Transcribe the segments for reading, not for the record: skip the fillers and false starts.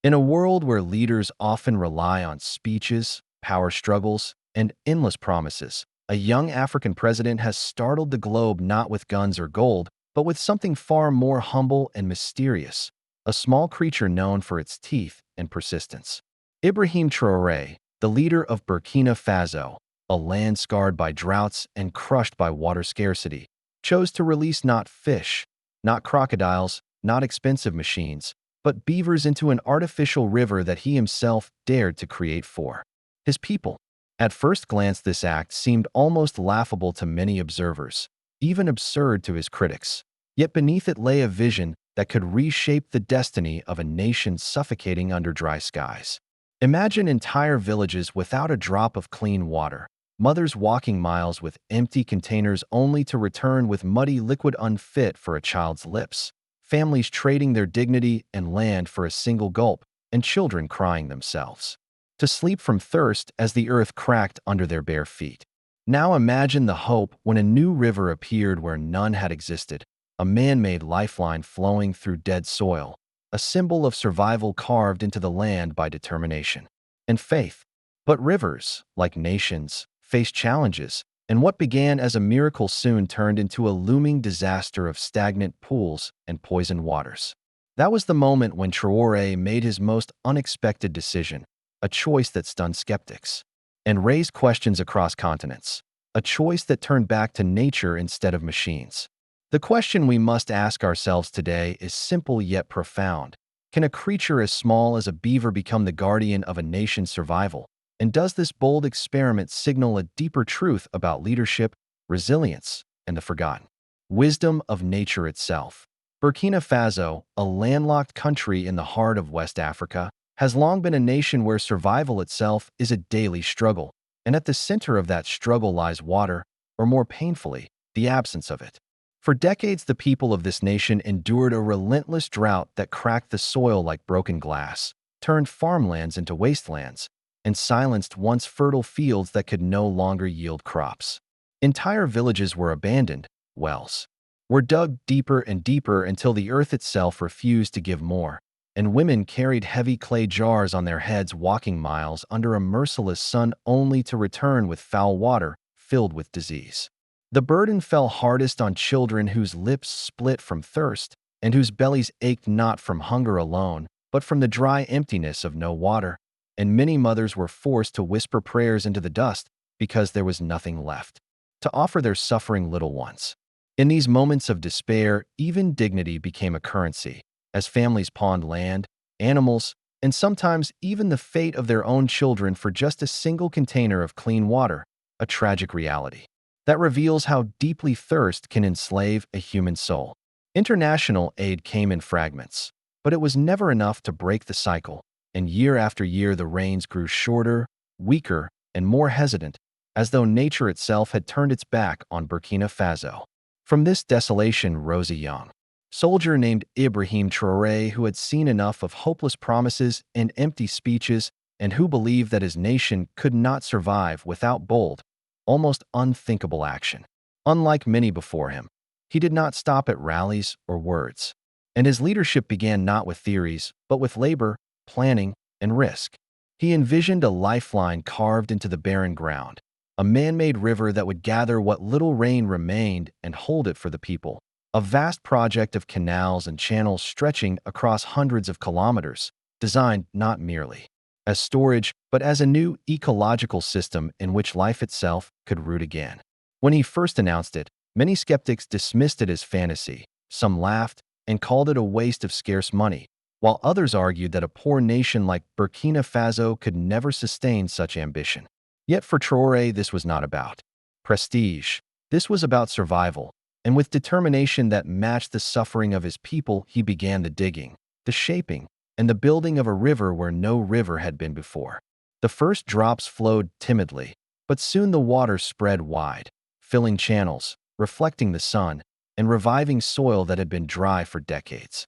In a world where leaders often rely on speeches, power struggles, and endless promises, a young African president has startled the globe not with guns or gold, but with something far more humble and mysterious, a small creature known for its teeth and persistence. Ibrahim Traoré, the leader of Burkina Faso, a land scarred by droughts and crushed by water scarcity, chose to release not fish, not crocodiles, not expensive machines, but beavers into an artificial river that he himself dared to create for his people. At first glance, this act seemed almost laughable to many observers, even absurd to his critics. Yet beneath it lay a vision that could reshape the destiny of a nation suffocating under dry skies. Imagine entire villages without a drop of clean water, mothers walking miles with empty containers only to return with muddy liquid unfit for a child's lips, families trading their dignity and land for a single gulp, and children crying themselves to sleep from thirst as the earth cracked under their bare feet. Now imagine the hope when a new river appeared where none had existed, a man-made lifeline flowing through dead soil, a symbol of survival carved into the land by determination and faith. But rivers, like nations, face challenges, and what began as a miracle soon turned into a looming disaster of stagnant pools and poisoned waters. That was the moment when Traore made his most unexpected decision, a choice that stunned skeptics and raised questions across continents, a choice that turned back to nature instead of machines. The question we must ask ourselves today is simple yet profound. Can a creature as small as a beaver become the guardian of a nation's survival? And does this bold experiment signal a deeper truth about leadership, resilience, and the forgotten wisdom of nature itself? Burkina Faso, a landlocked country in the heart of West Africa, has long been a nation where survival itself is a daily struggle, and at the center of that struggle lies water, or more painfully, the absence of it. For decades, the people of this nation endured a relentless drought that cracked the soil like broken glass, turned farmlands into wastelands, and silenced once fertile fields that could no longer yield crops. Entire villages were abandoned, wells were dug deeper and deeper until the earth itself refused to give more, and women carried heavy clay jars on their heads walking miles under a merciless sun only to return with foul water filled with disease. The burden fell hardest on children whose lips split from thirst and whose bellies ached not from hunger alone, but from the dry emptiness of no water, and many mothers were forced to whisper prayers into the dust because there was nothing left to offer their suffering little ones. In these moments of despair, even dignity became a currency, as families pawned land, animals, and sometimes even the fate of their own children for just a single container of clean water, a tragic reality that reveals how deeply thirst can enslave a human soul. International aid came in fragments, but it was never enough to break the cycle, and year after year the rains grew shorter, weaker, and more hesitant, as though nature itself had turned its back on Burkina Faso. From this desolation rose a young soldier named Ibrahim Traoré, who had seen enough of hopeless promises and empty speeches, and who believed that his nation could not survive without bold, almost unthinkable action. Unlike many before him, he did not stop at rallies or words, and his leadership began not with theories, but with labor, planning, and risk. He envisioned a lifeline carved into the barren ground, a man-made river that would gather what little rain remained and hold it for the people, a vast project of canals and channels stretching across hundreds of kilometers, designed not merely as storage, but as a new ecological system in which life itself could root again. When he first announced it, many skeptics dismissed it as fantasy. Some laughed and called it a waste of scarce money, while others argued that a poor nation like Burkina Faso could never sustain such ambition. Yet for Traoré, this was not about prestige. This was about survival, and with determination that matched the suffering of his people, he began the digging, the shaping, and the building of a river where no river had been before. The first drops flowed timidly, but soon the water spread wide, filling channels, reflecting the sun, and reviving soil that had been dry for decades.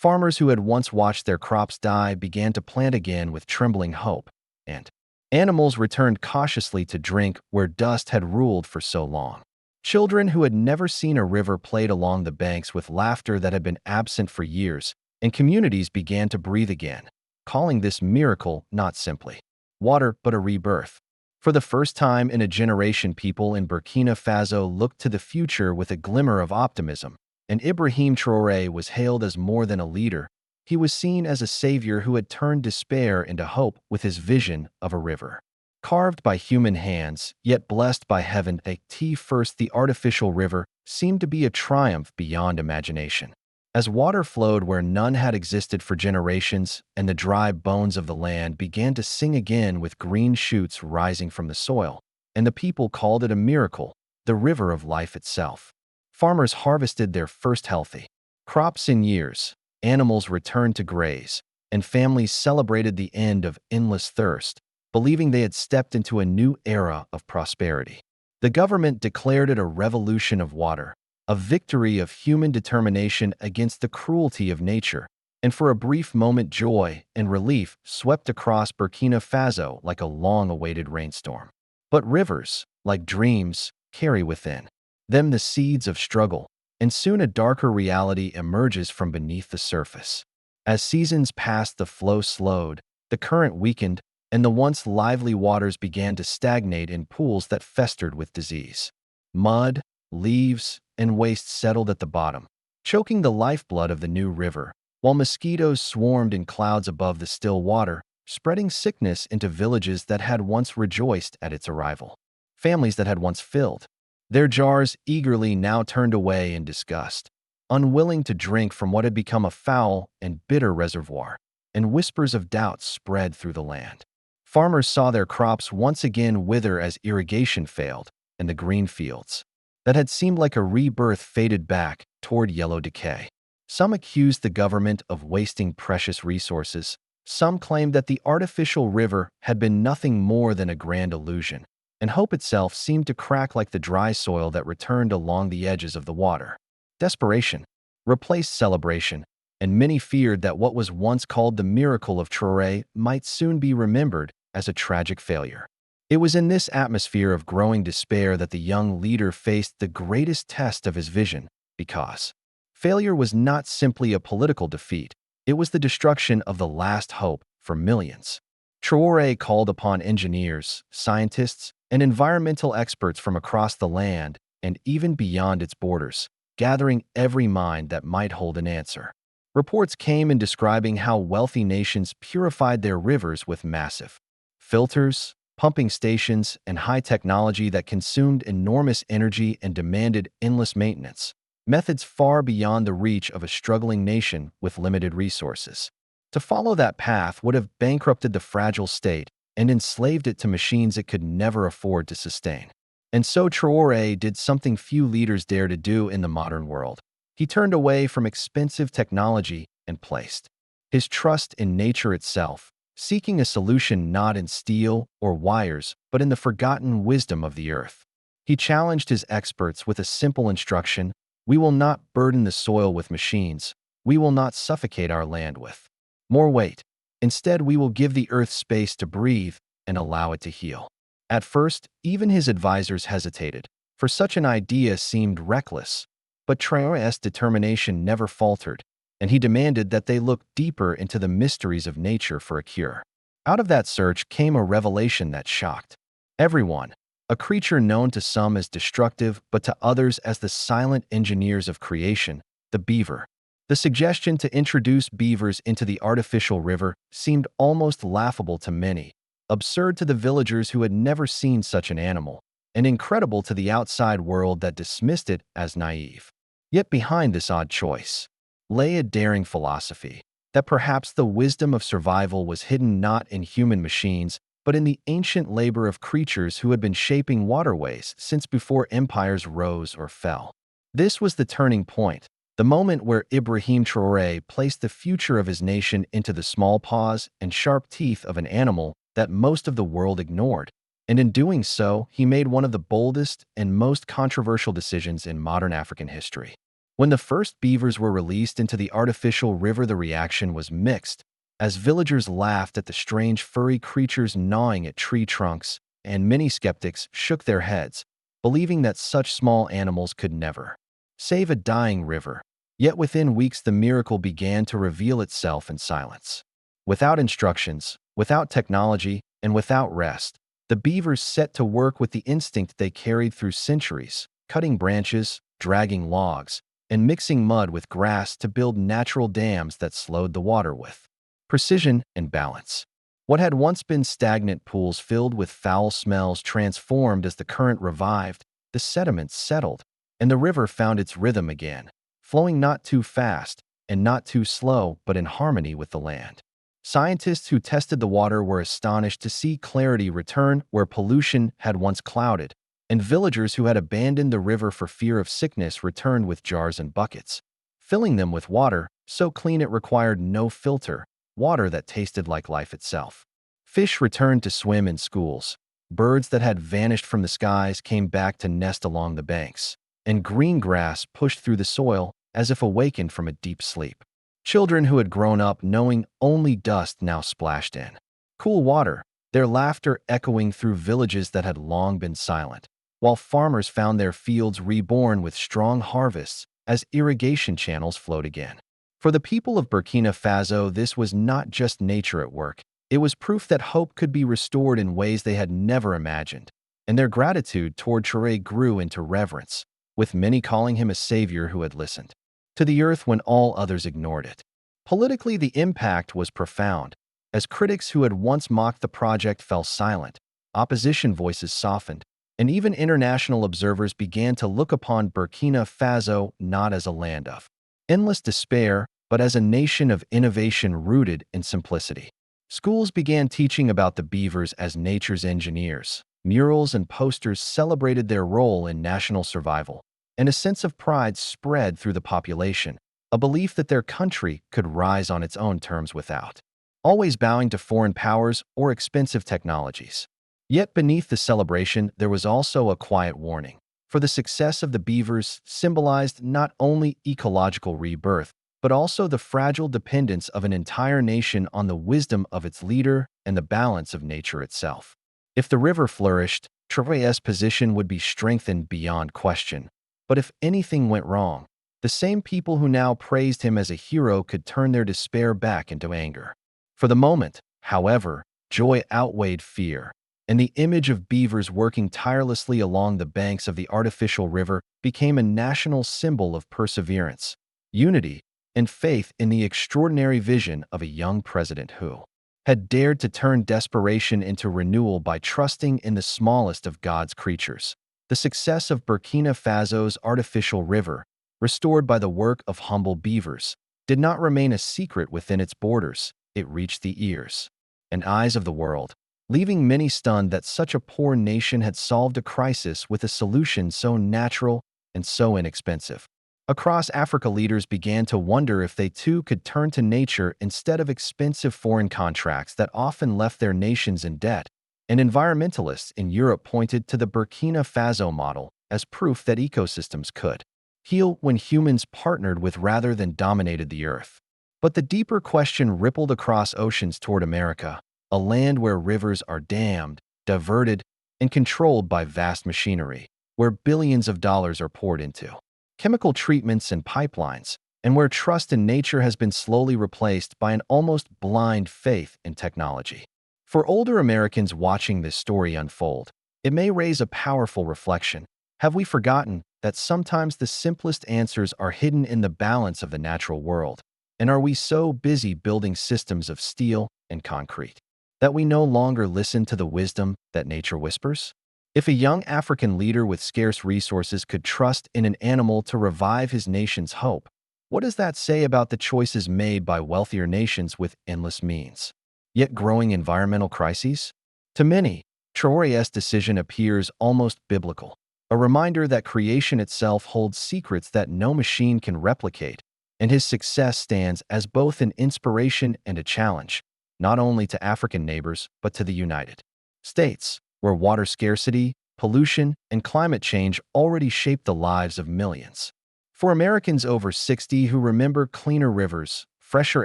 Farmers who had once watched their crops die began to plant again with trembling hope, and animals returned cautiously to drink where dust had ruled for so long. Children who had never seen a river played along the banks with laughter that had been absent for years, and communities began to breathe again, calling this miracle not simply water but a rebirth. For the first time in a generation, people in Burkina Faso looked to the future with a glimmer of optimism, and Ibrahim Traoré was hailed as more than a leader. He was seen as a savior who had turned despair into hope with his vision of a river. Carved by human hands, yet blessed by heaven, the artificial river seemed to be a triumph beyond imagination. As water flowed where none had existed for generations, and the dry bones of the land began to sing again with green shoots rising from the soil, and the people called it a miracle, the river of life itself. Farmers harvested their first healthy crops in years, animals returned to graze, and families celebrated the end of endless thirst, believing they had stepped into a new era of prosperity. The government declared it a revolution of water, a victory of human determination against the cruelty of nature, and for a brief moment joy and relief swept across Burkina Faso like a long-awaited rainstorm. But rivers, like dreams, carry within them the seeds of struggle, and soon a darker reality emerges from beneath the surface. As seasons passed, the flow slowed, the current weakened, and the once lively waters began to stagnate in pools that festered with disease. Mud, leaves, and waste settled at the bottom, choking the lifeblood of the new river, while mosquitoes swarmed in clouds above the still water, spreading sickness into villages that had once rejoiced at its arrival. Families that had once filled their jars eagerly now turned away in disgust, unwilling to drink from what had become a foul and bitter reservoir, and whispers of doubt spread through the land. Farmers saw their crops once again wither as irrigation failed, and the green fields that had seemed like a rebirth faded back toward yellow decay. Some accused the government of wasting precious resources. Some claimed that the artificial river had been nothing more than a grand illusion, and hope itself seemed to crack like the dry soil that returned along the edges of the water. Desperation replaced celebration, and many feared that what was once called the miracle of Traore might soon be remembered as a tragic failure. It was in this atmosphere of growing despair that the young leader faced the greatest test of his vision, because failure was not simply a political defeat, it was the destruction of the last hope for millions. Traore called upon engineers, scientists, and environmental experts from across the land and even beyond its borders, gathering every mind that might hold an answer. Reports came in describing how wealthy nations purified their rivers with massive filters, pumping stations, and high technology that consumed enormous energy and demanded endless maintenance, methods far beyond the reach of a struggling nation with limited resources. To follow that path would have bankrupted the fragile state and enslaved it to machines it could never afford to sustain. And so Traore did something few leaders dare to do in the modern world. He turned away from expensive technology and placed his trust in nature itself, seeking a solution not in steel or wires, but in the forgotten wisdom of the earth. He challenged his experts with a simple instruction: we will not burden the soil with machines, we will not suffocate our land with more weight. Instead, we will give the earth space to breathe and allow it to heal. At first, even his advisors hesitated, for such an idea seemed reckless. But Traore's determination never faltered, and he demanded that they look deeper into the mysteries of nature for a cure. Out of that search came a revelation that shocked everyone, a creature known to some as destructive but to others as the silent engineers of creation, the beaver. The suggestion to introduce beavers into the artificial river seemed almost laughable to many, absurd to the villagers who had never seen such an animal, and incredible to the outside world that dismissed it as naive. Yet behind this odd choice lay a daring philosophy, that perhaps the wisdom of survival was hidden not in human machines, but in the ancient labor of creatures who had been shaping waterways since before empires rose or fell. This was the turning point, the moment where Ibrahim Traoré placed the future of his nation into the small paws and sharp teeth of an animal that most of the world ignored. And in doing so, he made one of the boldest and most controversial decisions in modern African history. When the first beavers were released into the artificial river, the reaction was mixed, as villagers laughed at the strange furry creatures gnawing at tree trunks, and many skeptics shook their heads, believing that such small animals could never save a dying river. Yet within weeks the miracle began to reveal itself in silence. Without instructions, without technology, and without rest, the beavers set to work with the instinct they carried through centuries, cutting branches, dragging logs, and mixing mud with grass to build natural dams that slowed the water with precision and balance. What had once been stagnant pools filled with foul smells transformed as the current revived, the sediments settled, and the river found its rhythm again, flowing not too fast and not too slow, but in harmony with the land. Scientists who tested the water were astonished to see clarity return where pollution had once clouded, and villagers who had abandoned the river for fear of sickness returned with jars and buckets, filling them with water so clean it required no filter, water that tasted like life itself. Fish returned to swim in schools. Birds that had vanished from the skies came back to nest along the banks, and green grass pushed through the soil as if awakened from a deep sleep. Children who had grown up knowing only dust now splashed in cool water, their laughter echoing through villages that had long been silent, while farmers found their fields reborn with strong harvests as irrigation channels flowed again. For the people of Burkina Faso, this was not just nature at work. It was proof that hope could be restored in ways they had never imagined, and their gratitude toward Traore grew into reverence, with many calling him a savior who had listened to the earth when all others ignored it. Politically, the impact was profound. As critics who had once mocked the project fell silent, opposition voices softened, and even international observers began to look upon Burkina Faso not as a land of endless despair, but as a nation of innovation rooted in simplicity. Schools began teaching about the beavers as nature's engineers. Murals and posters celebrated their role in national survival, and a sense of pride spread through the population, a belief that their country could rise on its own terms without always bowing to foreign powers or expensive technologies. Yet beneath the celebration, there was also a quiet warning, for the success of the beavers symbolized not only ecological rebirth, but also the fragile dependence of an entire nation on the wisdom of its leader and the balance of nature itself. If the river flourished, Traore's position would be strengthened beyond question. But if anything went wrong, the same people who now praised him as a hero could turn their despair back into anger. For the moment, however, joy outweighed fear, and the image of beavers working tirelessly along the banks of the artificial river became a national symbol of perseverance, unity, and faith in the extraordinary vision of a young president who had dared to turn desperation into renewal by trusting in the smallest of God's creatures. The success of Burkina Faso's artificial river, restored by the work of humble beavers, did not remain a secret within its borders. It reached the ears and eyes of the world, leaving many stunned that such a poor nation had solved a crisis with a solution so natural and so inexpensive. Across Africa, leaders began to wonder if they too could turn to nature instead of expensive foreign contracts that often left their nations in debt. And environmentalists in Europe pointed to the Burkina Faso model as proof that ecosystems could heal when humans partnered with rather than dominated the earth. But the deeper question rippled across oceans toward America, a land where rivers are dammed, diverted, and controlled by vast machinery, where billions of dollars are poured into chemical treatments and pipelines, and where trust in nature has been slowly replaced by an almost blind faith in technology. For older Americans watching this story unfold, it may raise a powerful reflection. Have we forgotten that sometimes the simplest answers are hidden in the balance of the natural world? And are we so busy building systems of steel and concrete that we no longer listen to the wisdom that nature whispers? If a young African leader with scarce resources could trust in an animal to revive his nation's hope, what does that say about the choices made by wealthier nations with endless means, yet growing environmental crises? To many, Traore's decision appears almost biblical, a reminder that creation itself holds secrets that no machine can replicate, and his success stands as both an inspiration and a challenge, not only to African neighbors but to the United States, where water scarcity, pollution, and climate change already shape the lives of millions. For Americans over 60 who remember cleaner rivers, fresher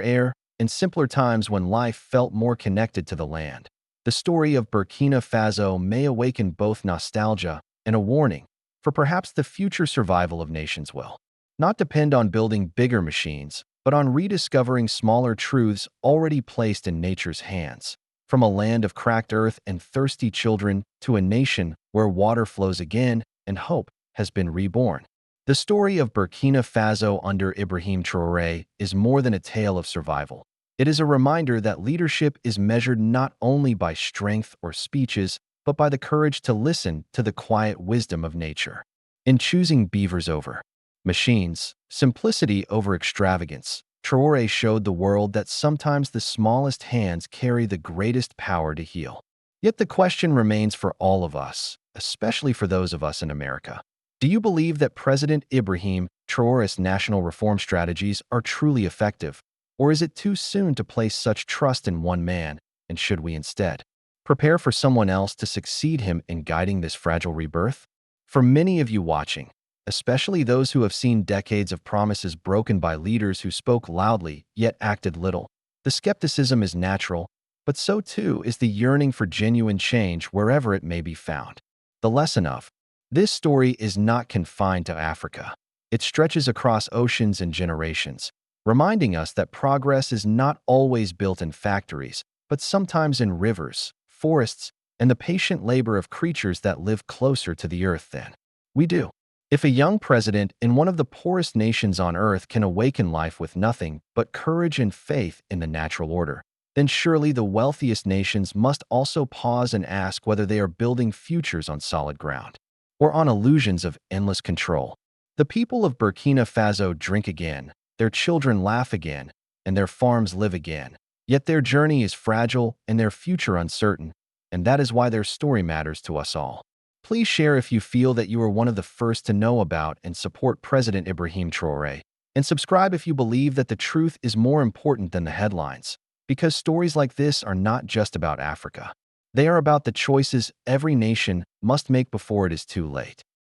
air, and simpler times when life felt more connected to the land, the story of Burkina Faso may awaken both nostalgia and a warning, for perhaps the future survival of nations will not depend on building bigger machines, but on rediscovering smaller truths already placed in nature's hands. From a land of cracked earth and thirsty children to a nation where water flows again and hope has been reborn. The story of Burkina Faso under Ibrahim Traoré is more than a tale of survival. It is a reminder that leadership is measured not only by strength or speeches, but by the courage to listen to the quiet wisdom of nature. In choosing beavers over machines, simplicity over extravagance, Traore showed the world that sometimes the smallest hands carry the greatest power to heal. Yet the question remains for all of us, especially for those of us in America. Do you believe that President Ibrahim Traoré's national reform strategies are truly effective? Or is it too soon to place such trust in one man, and should we instead prepare for someone else to succeed him in guiding this fragile rebirth? For many of you watching, especially those who have seen decades of promises broken by leaders who spoke loudly yet acted little, the skepticism is natural, but so too is the yearning for genuine change wherever it may be found. The lesson of this story is not confined to Africa. It stretches across oceans and generations, reminding us that progress is not always built in factories, but sometimes in rivers, forests, and the patient labor of creatures that live closer to the earth than we do. If a young president in one of the poorest nations on earth can awaken life with nothing but courage and faith in the natural order, then surely the wealthiest nations must also pause and ask whether they are building futures on solid ground or on illusions of endless control. The people of Burkina Faso drink again, their children laugh again, and their farms live again. Yet their journey is fragile and their future uncertain, and that is why their story matters to us all. Please share if you feel that you are one of the first to know about and support President Ibrahim Traoré, and subscribe if you believe that the truth is more important than the headlines, because stories like this are not just about Africa. They are about the choices every nation must make before it is too late.